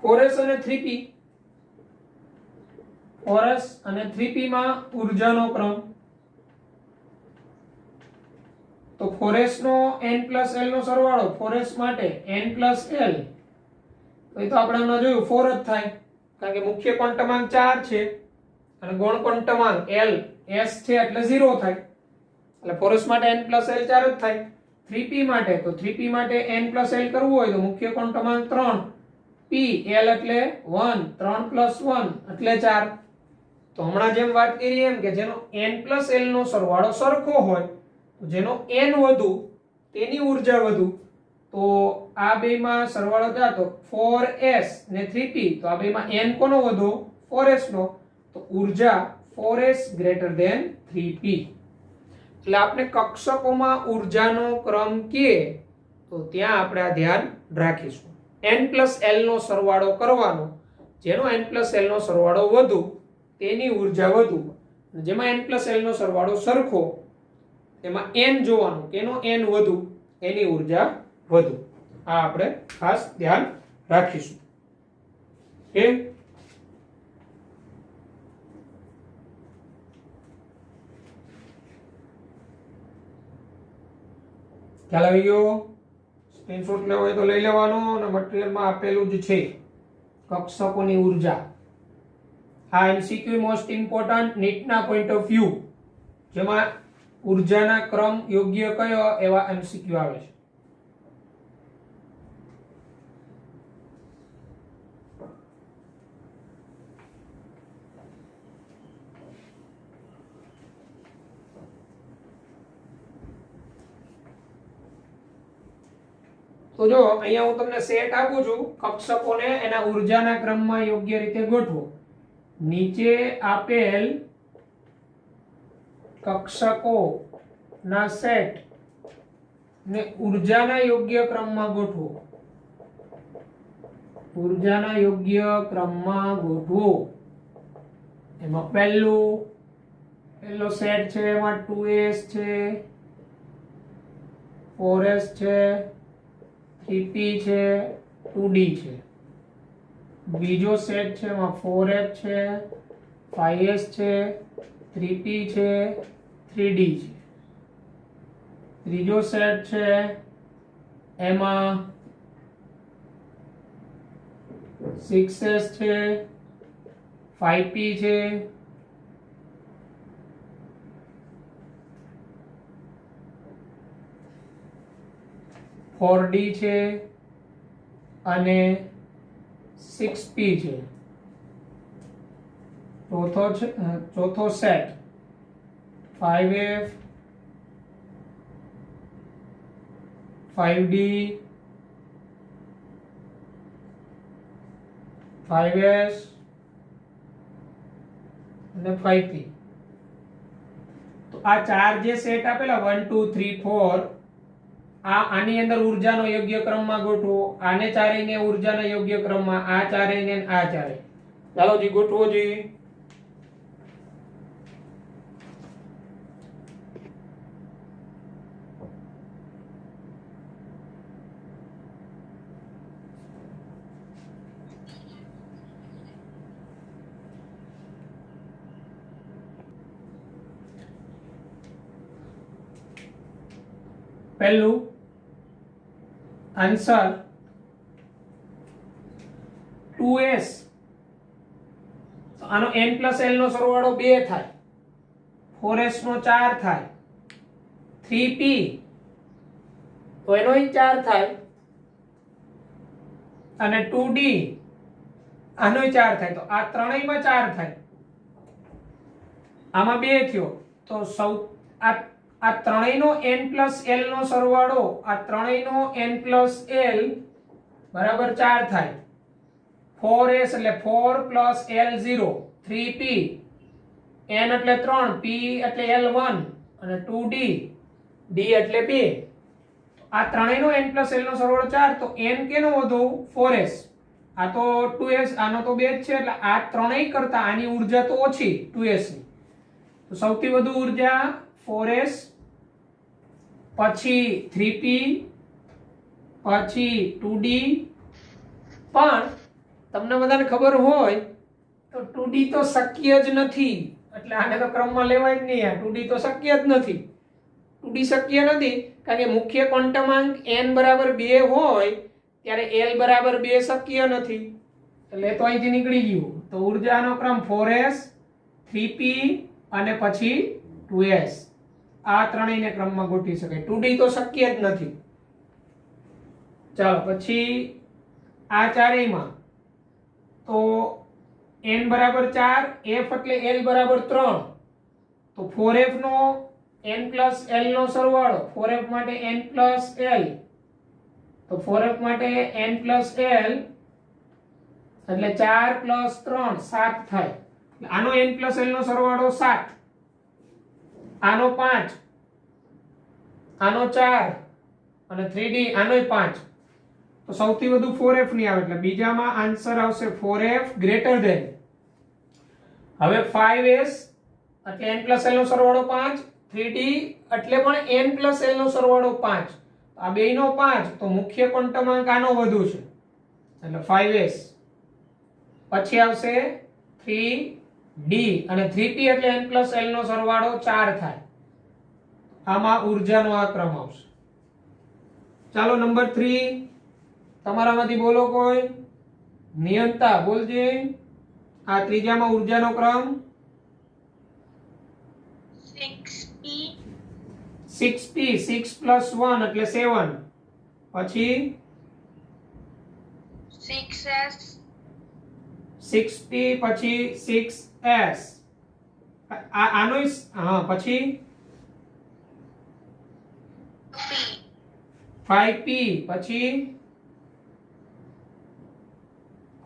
4s અને 3p, 4s અને 3p માં ઉર્જાનો ક્રમ. તો 4s નો n+l નો સરવાળો 4s માટે n+l, તો એ તો આપણે હમણાં જોયું 4 જ થાય, કારણ કે મુખ્ય ક્વોન્ટમાંક 4 છે અને ગૌણ ક્વોન્ટમાંક l s છે એટલે 0 થાય. એટલે 4s માટે n+l 4 જ થાય. 3p માટે, તો 3p માટે n+l કરવું હોય તો મુખ્ય ક્વોન્ટમાંક 3, p l એટલે 1, 3 + 1 એટલે 4. તો હમણાં જેમ વાત કરી એમ કે જેનો n+l નો સરવાળો સરખો હોય તો જેનો n વધુ તેની ઉર્જા વધુ. તો આ બેમાં સરવાળો થાય તો 4s ને 3p, તો આ બેમાં n કોનો વધુ? 4s નો. તો ઉર્જા 4s greater than 3p. એટલે આપણે કક્ષકોમાં ઉર્જાનો ક્રમ કે તો ત્યાં આપણે આ ધ્યાન રાખીશું. n+l નો સરવાળો કરવાનો, જેનો n+l નો સરવાળો વધુ તેની ઉર્જા વધુ. જેમાં n+l નો સરવાળો સરખો એમાં n જોવાનું, કેનો n વધુ એની ઉર્જા વધુ. આ આપણે ખાસ ધ્યાન રાખીશું. ઓકે. ખ્યાલ આવી ગયો? સ્ક્રીનશોટ લેવો હોય તો લઈ લેવાનો, અને મટીરીયલમાં આપેલું જ છે કક્ષકોની ઉર્જા. આ MCQ મોસ્ટ ઇમ્પોર્ટન્ટ નીટના પોઈન્ટ ઓફ વ્યૂ, જેમાં ઉર્જાના ક્રમ યોગ્ય કયો એવા MCQ આવે છે. તો જો અહીંયા હું તમને સેટ આપું છું, કક્ષકોને એના ઉર્જાના ક્રમમાં યોગ્ય રીતે ગોઠવો. નીચે આપેલ કક્ષકો ના સેટ ને ઉર્જાના યોગ્ય ક્રમમાં ગોઠવો. ઉર્જાના યોગ્ય ક્રમમાં ગોઠવો. એમાં પહેલો સેટ છે, એમાં 2s છે, 4s છે, 3p છે, 2d છે. બીજો સેટ છે, એમાં 4f છે, 5s છે, 3p છે, 3d છે. ત્રીજો સેટ છે એમાં 6s છે, 5p છે, 4d છે અને 6p છે. ચોથો સેટ 5f, 5d, 5s અને 5p. તો આ ચાર જે સેટ આપેલા 1 2 3 4 આની અંદર ઉર્જાનો યોગ્ય ક્રમમાં ગોઠવો. આને ચારેયને ઉર્જાના યોગ્ય ક્રમમાં, આ ચારેયને આ ચારેય. ચાલો જી ગોઠવો જી. પહેલું આન્સર 2s. તો આનો n plus l નો સરવાળો 2 થાય, 4s નો 4 થાય, 3p તો એનો 4 થાય અને 2d આનો 4 થાય. તો આ ત્રણેયમાં 4 થાય, આમાં 2 થયો. તો આ ત્રણેયનો n plus l નો સરવાળો, આ ત્રણેયનો n plus l બરાબર 4 થાય. 4s એટલે 4 plus l 0, 3p, n એટલે 3, p એટલે l1 અને 2d, d એટલે 2. આ ત્રણેયનો n plus l નો સરવાળો 4. તો n કેનો વધુ? 4s. આ તો 2s, આનો તો 2 જ છે એટલે આ ત્રણેય કરતા આની ઊર્જા તો ઓછી 2s ની. તો સૌથી વધુ ઊર્જા 4s, પછી 3p, પછી 2d. પણ તમને બધાને ખબર હોય તો 2d તો શક્ય જ નથી, એટલે આને તો ક્રમમાં લેવાય જ નહીં. આ 2d તો શક્ય જ નથી. 2d શક્ય નથી કારણ કે મુખ્ય ક્વોન્ટમાંક n બરાબર 2 હોય ત્યારે l બરાબર 2 શક્ય નથી, એટલે તો અહીંથી નીકળી ગયું. તો ઊર્જાનો ક્રમ 4s, 3p અને પછી 2s. આ ત્રણેયને ક્રમમાં ગોઠવી શકાય. 2d તો શક્ય જ નથી. ચાલો પછી આ ચારેયમાં તો n બરાબર 4, f એટલે l બરાબર 3. તો 4f નો n plus l નો સરવાળો, 4f માટે n plus l, તો 4f માટે n plus l એટલે 4 plus 3 7 થાય. આનો n plus l નો સરવાળો 7, આનો 5, આનો 4 અને 3d આનોય 5. તો સૌથી વધુ 4f ની આવે એટલે બીજામાં આન્સર આવશે 4f ગ્રેટર ધેન. હવે 5s એટલે n plus l નો સરવાળો 5, 3d એટલે પણ n plus l નો સરવાળો 5. આ બેયનો 5 તો મુખ્ય ક્વોન્ટમાંક આનો વધુ છે એટલે 5s. પછી આવશે 3d અને 3p એટલે n plus l નો સરવાળો 4 થાય. આમાં ઊર્જાનો આ ક્રમ આવશે. ચાલો નંબર 3 તમારામાંથી બોલો કોઈ. નિયંતા બોલજે. આ ત્રીજામાં ઊર્જાનો ક્રમ 6p, 6 plus 1 એટલે 7, પછી 6s, 6p પછી 6s, આનો હા, પછી 5p પછી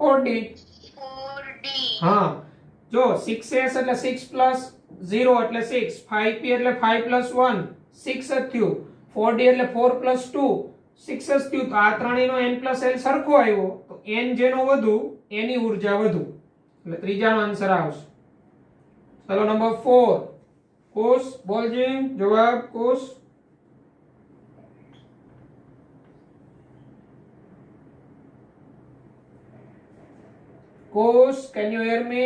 4d. હા જો 6s એટલે 6 plus 0 એટલે 6, 5p એટલે 5 plus 1 6 જ થયું, 4d એટલે 4 plus 2 6 જ થયું. તો આ ત્રણેયનો n plus l સરખો આવ્યો તો n જેનો વધુ એની ઊર્જા વધુ, એટલે ત્રીજાનો આન્સર આવશે. ચલો નંબર 4 કોષ બોલજે જવાબ. કોષ Course, can you hear me?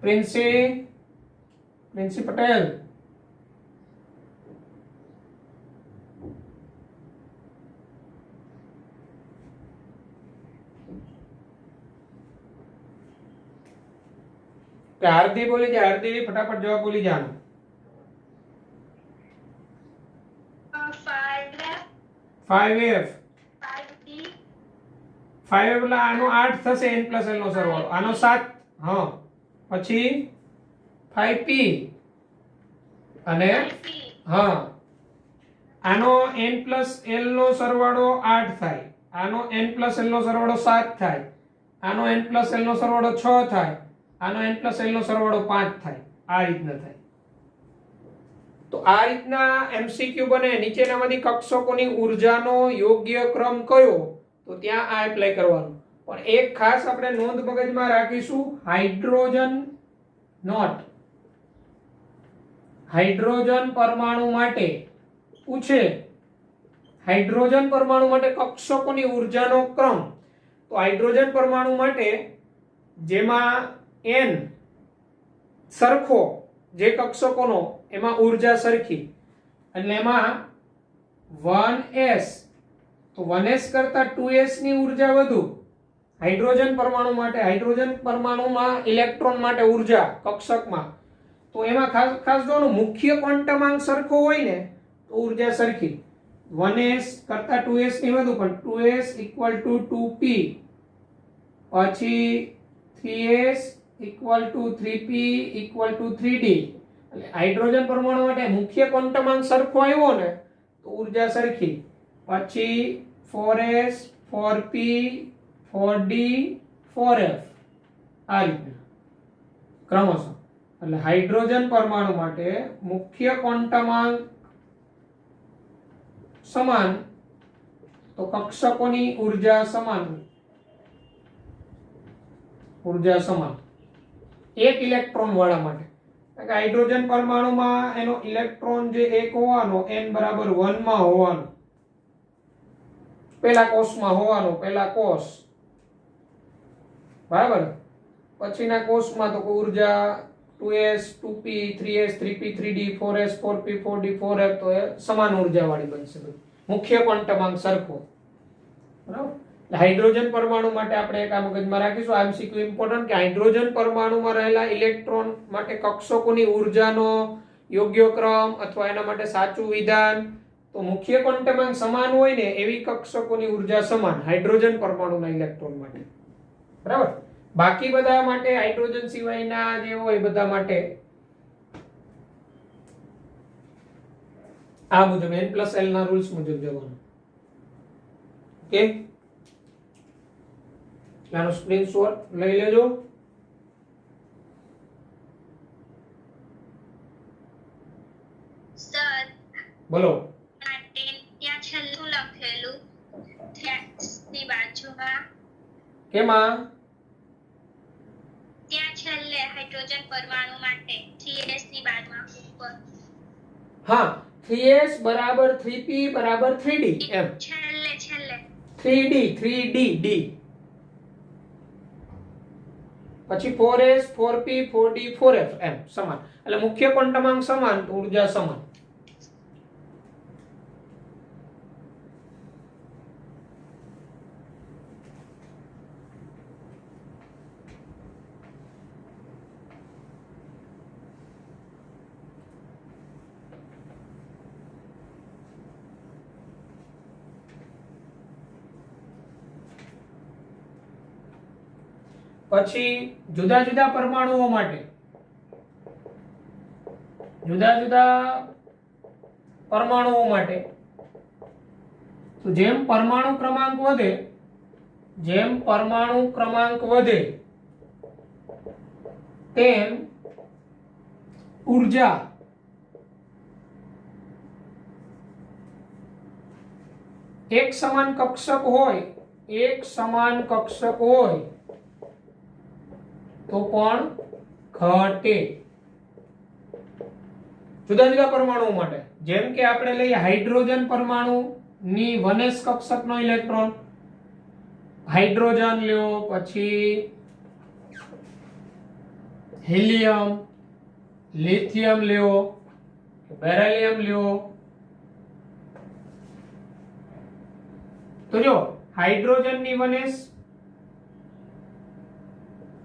Princy Patel. હાર્દી બોલી જાય, હાર્દી ફટાફટ જવાબ બોલી જાનો. 5f 5f એટલે આનો 8 થશે n + l નો સરવાળો, આનો 7. હા, પછી 5p અને હા આનો n + l નો સરવાળો 8 થાય, આનો n + l નો સરવાળો 7 થાય, આનો n + l નો સરવાળો 6 થાય, આનો n + l નો સરવાળો 5 થાય. આ રીતના થાય. તો આ રીતના એમસીક્યુ બને. નીચેનામાંથી કક્ષકોની ઊર્જાનો યોગ્ય ક્રમ કયો? તો ત્યાં આ એપ્લાય કરવાનું. પણ એક ખાસ આપણે નોંધ મગજમાં રાખીશું, હાઇડ્રોજન નોટ, હાઇડ્રોજન પરમાણુ માટે પૂછે, હાઇડ્રોજન પરમાણુ માટે કક્ષકોની ઊર્જાનો ક્રમ. તો હાઇડ્રોજન પરમાણુ માટે જેમાં n સરખો, જે કક્ષકોનો એમાં ઊર્જા સરખી, એટલે એમાં 1s, તો 1s કરતા 2s ની ઊર્જા વધુ. હાઇડ્રોજન પરમાણુ માટે, હાઇડ્રોજન પરમાણુમાં ઇલેક્ટ્રોન માટે ઊર્જા કક્ષકમાં, તો એમાં ખાસ જોવાનું, મુખ્ય ક્વોન્ટમાંક સરખો હોય ને તો ઊર્જા સરખી. 1s કરતા 2s ની વધુ, પણ 2s = 2p, પછી 3s = 3p = 3d. એટલે હાઇડ્રોજન પરમાણુ માટે મુખ્ય ક્વોન્ટમાંક સરખો આવ્યો ને તો ઊર્જા સરખી. પછી 4s 4p 4d 4f, આ રીતના ક્રમશઃ. એટલે હાઇડ્રોજન પરમાણુ માટે મુખ્ય ક્વોન્ટમાંક સમાન તો કક્ષકોની ઊર્જા સમાન, ઊર્જા સમાન. એક ઇલેક્ટ્રોન વાળા માટે, હાઇડ્રોજન પરમાણુમાં એનો ઇલેક્ટ્રોન જે એક હોવાનો, n = 1 માં હોવાનો, પહેલા કોષમાં હોવાનો, પહેલા કોષ, બરાબર. પછીના કોષમાં તો ઊર્જા 2s 2p 3s 3p 3d 4s 4p 4d 4f, તો એ સમાન ઊર્જા વાળી બનશે. મુખ્ય ક્વોન્ટમાંક સરખો, બરાબર. હાઇડ્રોજન પરમાણુ માટે આપણે એક આ મગજમાં રાખીશું, એમસીક્યુ ઇમ્પોર્ટન્ટ, કે હાઇડ્રોજન પરમાણુમાં રહેલા ઇલેક્ટ્રોન માટે કક્ષકોની ઊર્જાનો યોગ્ય ક્રમ અથવા એના માટે સાચું વિધાન, તો મુખ્ય ક્વોન્ટમાંક સમાન હોય ને એવી કક્ષકોની ઊર્જા સમાન હાઇડ્રોજન પરમાણુના ઇલેક્ટ્રોન માટે, બરાબર. બાકી બધા માટે, હાઇડ્રોજન સિવાયના જે હોય બધા માટે આ મુજબ n + l ના રૂલ્સ મુજબ જવાનું. ઓકે, આનો સ્ક્રીનશોટ લઈ લેજો. સર બોલો. ત્યાં છેલ્લું લખેલું ની બાજુમાં, કેમાં? ત્યાં છેલ્લે હાઇડ્રોજન પરમાણુ માટે 3s ની બાજુમાં ઉપર. હા, 3s = 3p = 3d એમ. છેલ્લે 3d d, પછી 4s 4p 4d 4f એમ સમાન. એટલે મુખ્ય ક્વોન્ટમાંક સમાન તો ઊર્જા સમાન. પછી જુદા જુદા પરમાણુઓ માટે, જુદા જુદા પરમાણુઓ માટે તો જેમ પરમાણુ ક્રમાંક વધે, જેમ પરમાણુ ક્રમાંક વધે તેમ ઊર્જા એક સમાન કક્ષક હોય, એક સમાન કક્ષક હોય તો પણ ઘટે. જુદા જુદા પરમાણુઓ માટે, જેમ કે આપણે લઈએ હાઇડ્રોજન પરમાણુ ની 1s કક્ષકનો ઇલેક્ટ્રોન, હાઇડ્રોજન લ્યો, પછી હિલિયમ, લિથિયમ લ્યો, બેરિલિયમ લ્યો, તો જો હાઇડ્રોજન ની વનેસ,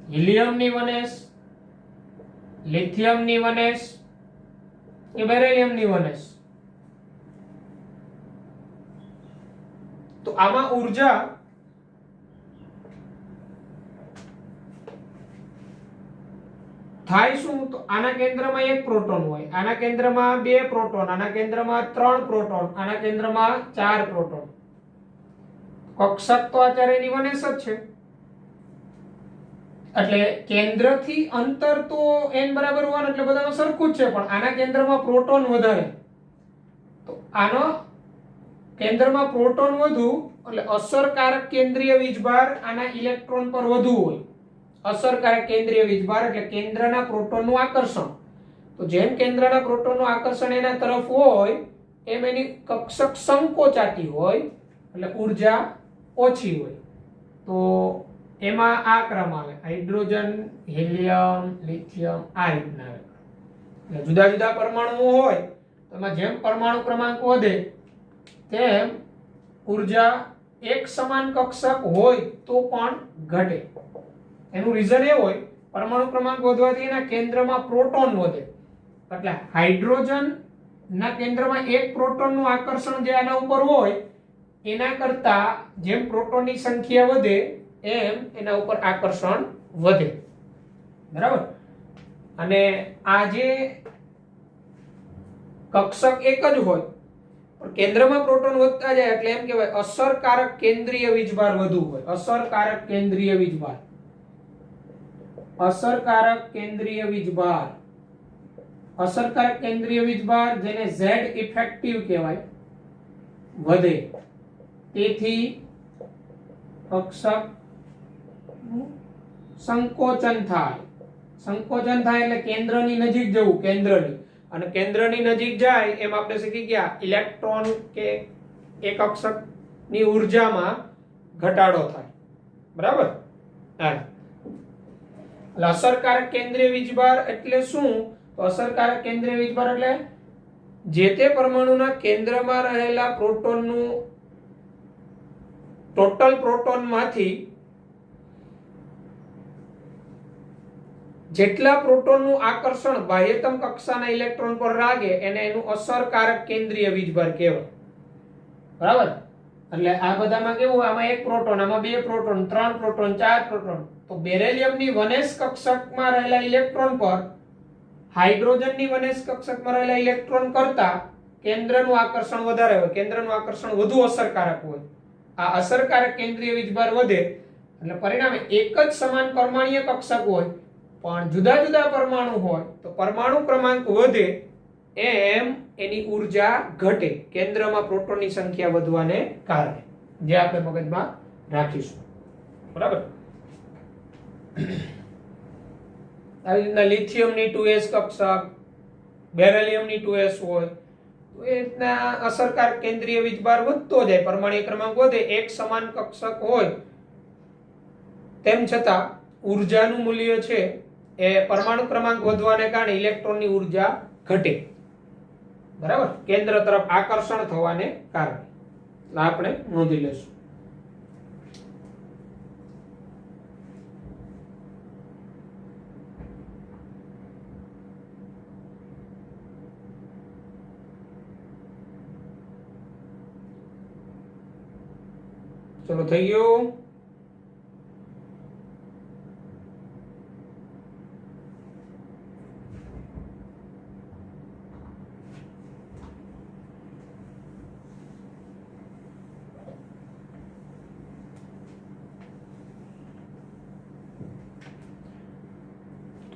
હિલિયમ ની વનેસ, લિથિયમ ની વનેસ કે બેરિલિયમ ની વનેસ, તો આમાં ઊર્જા થાય શું? તો આના કેન્દ્રમાં એક પ્રોટોન હોય, આના કેન્દ્રમાં બે પ્રોટોન, આના કેન્દ્રમાં ત્રણ પ્રોટોન, આના કેન્દ્રમાં ચાર પ્રોટોન. કક્ષક તો આ ચારેયની વનેસ જ છે, એટલે કેન્દ્રથી અંતર તો n બરાબર 1 એટલે બધામાં સરખું જ છે, પણ આના કેન્દ્રમાં પ્રોટોન વધારે, તો આનો કેન્દ્રમાં પ્રોટોન વધુ એટલે અસરકારક કેન્દ્રીય વીજભાર આના ઇલેક્ટ્રોન પર વધુ હોય. અસરકારક કેન્દ્રીય વીજભાર એટલે કેન્દ્રના પ્રોટોનનું આકર્ષણ. તો જેમ કેન્દ્રના પ્રોટોનનું આકર્ષણ એના તરફ હોય એમ એની કક્ષક સંકોચાતી હોય એટલે ઊર્જા ઓછી હોય. તો એમાં આ ક્રમ આવે, હાઇડ્રોજન, હિલિયમ, લિથિયમ, આ રીતના આવે. એટલે જુદા જુદા પરમાણુઓ હોય તો એમાં જેમ પરમાણુ ક્રમાંક વધે તેમ ઊર્જા એક સમાન કક્ષક હોય તો પણ ઘટે. એનું રીઝન એ હોય પરમાણુ ક્રમાંક વધવાથી એના કેન્દ્રમાં પ્રોટોન વધે, એટલે હાઇડ્રોજન ના કેન્દ્રમાં એક પ્રોટોનનું આકર્ષણ જે આના ઉપર હોય એના કરતા જેમ પ્રોટોનની સંખ્યા વધે એમ એના ઉપર આકર્ષણ વધે. બરાબર? અને આ જે કક્ષક એક જ હોય પણ કેન્દ્રમાં પ્રોટોન વધતા જાય એટલે એમ કહેવાય અસરકારક કેન્દ્રીય વીજભાર વધુ હોય. અસરકારક કેન્દ્રીય વીજભાર, અસરકારક કેન્દ્રીય વીજભાર, અસરકારક કેન્દ્રીય વીજભાર જેને Z ઇફેક્ટિવ કહેવાય વધે. તેથી કક્ષક સંકોચન થાય. સંકોચન થાય એટલે કેન્દ્રની નજીક જવું, કેન્દ્રની, અને કેન્દ્રની નજીક જાય એમ આપણે શીખી ગયા ઇલેક્ટ્રોન કે એક કક્ષકની ઊર્જામાં ઘટાડો થાય. બરાબર? એટલે અસરકારક કેન્દ્રીય વીજભાર એટલે શું? તો અસરકારક કેન્દ્રીય વીજભાર એટલે જે તે પરમાણુના કેન્દ્રમાં રહેલા પ્રોટોનનું ટોટલ પ્રોટોનમાંથી જેટલા પ્રોટોનનું આકર્ષણ બાહ્યતમ કક્ષાના ઇલેક્ટ્રોન પર લાગે એને એનું અસરકારક કેન્દ્રીય વીજભાર કહેવાય. બરાબર? એટલે આ બધામાં કેવું, આમાં એક પ્રોટોન, આમાં બે પ્રોટોન, ત્રણ પ્રોટોન, ચાર પ્રોટોન. તો બેરિલિયમની વનેસ કક્ષકમાં રહેલા ઇલેક્ટ્રોન પર હાઇડ્રોજનની વનેસ કક્ષકમાં રહેલા ઇલેક્ટ્રોન કરતા કેન્દ્રનું આકર્ષણ વધારે હોય, કેન્દ્રનું આકર્ષણ વધુ અસરકારક હોય. આ અસરકારક કેન્દ્રીય વીજભાર વધે એટલે પરિણામે એક જ સમાન પરમાણ્વીય કક્ષક હોય પણ જુદા જુદા પરમાણુ હોય તો પરમાણુ ક્રમાંક વધે એમ એની ઊર્જા ઘટે, કેન્દ્રમાં પ્રોટોનની સંખ્યા વધવાને કારણે, જે આપણે મગજમાં રાખીશું. બરાબર? આવી રીતના લિથિયમની 2s કક્ષક, બેરિલિયમની 2s હોય તો એ રીતના અસરકારક કેન્દ્રીય વીજભાર વધતો જાય, પરમાણુ ક્રમાંક વધે, એક સમાન કક્ષક હોય તેમ છતાં ઊર્જાનું મૂલ્ય છે એ પરમાણુ ક્રમાંક વધવાને કારણે ઇલેક્ટ્રોનની ઊર્જા ઘટે. બરાબર? કેન્દ્ર તરફ આકર્ષણ થવાને કારણે. આપણે નોંધી લેશું. ચલો, થઈ ગયું?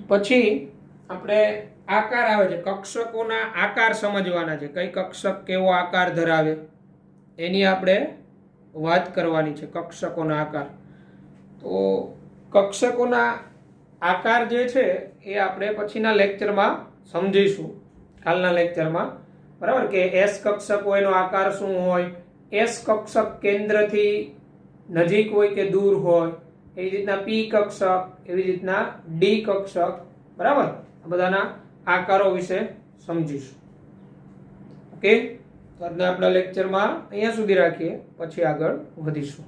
પછી આપણે આકાર આવે છે, કક્ષકોના આકાર સમજવાના છે. કઈ કક્ષક કેવો આકાર ધરાવે એની આપણે વાત કરવાની છે. કક્ષકોના આકાર, તો કક્ષકોના આકાર જે છે એ આપણે પછીના લેક્ચરમાં સમજીશું, કાલના લેક્ચરમાં. બરાબર? કે S કક્ષક હોય એનો આકાર શું હોય, S કક્ષક કેન્દ્રથી નજીક હોય કે દૂર હોય, એવી રીતના P કક્ષક, એવી રીતના D કક્ષક, બરાબર, આ બધાના આકારો વિશે સમજીશું. ઓકે, તો આજના આપણા લેક્ચરમાં અહીંયા સુધી રાખીએ, પછી આગળ વધીશું.